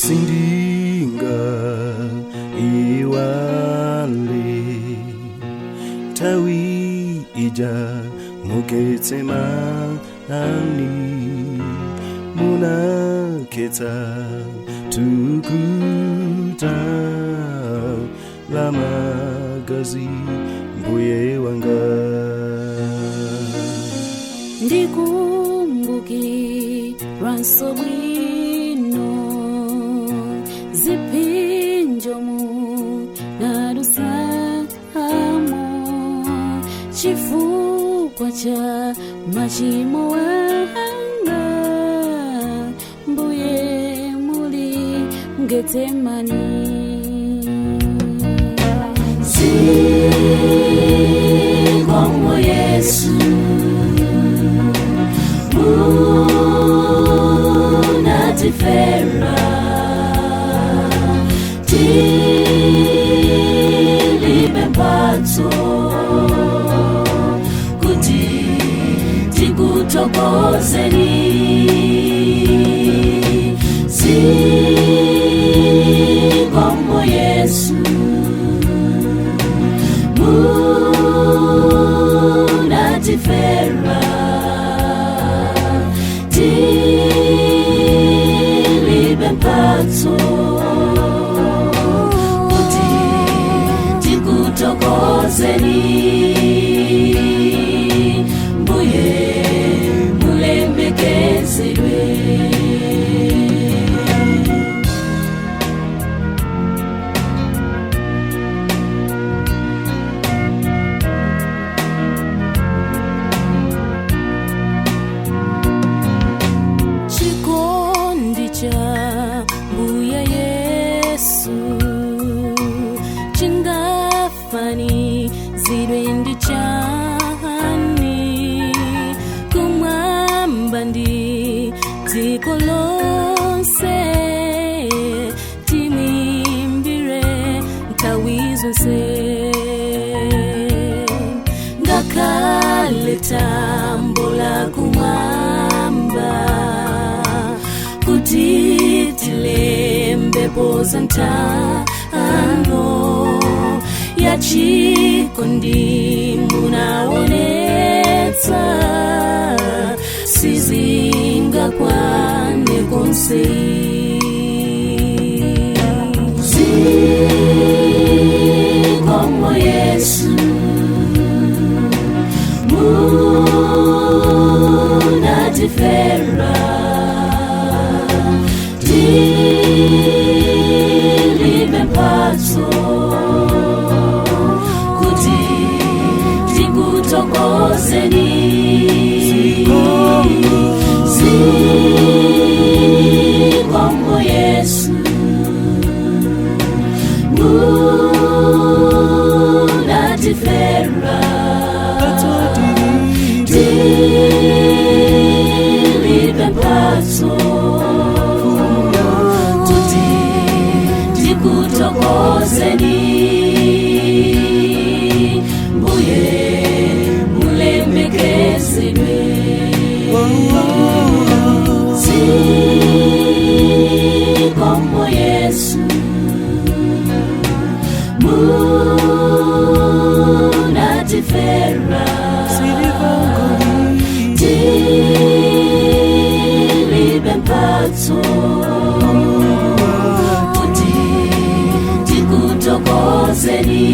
sindinga iwale tawi ija muketsema ani muna keta tukuta lama gazi mbuye wanga ndikumbuki ransobwino zipinjomu narusamo chifukwa cha machimo wanga mbuye muli Getsemani como Yesu unatifera tilibempato kuti tikutokozeni como Yesu unatifera tilibempato kuti tikutokozeni mbuye mulembekezedwe Mbuya Yesu chingafani zirwendi chani kumwamba ndi dziko lonse timimbire nthawi zonse ngakhale tambola kumwamba kuti tilembepo zantano yachikondi munaonetsa sizingakwane konse como Yesu unatifera tilibempato kuti tikutokozeni como Yesu unatifera tilibempato tikutokozeni mbuye mulembekezedwe como Yesu unatifera tilibempato kuti tikutokozeni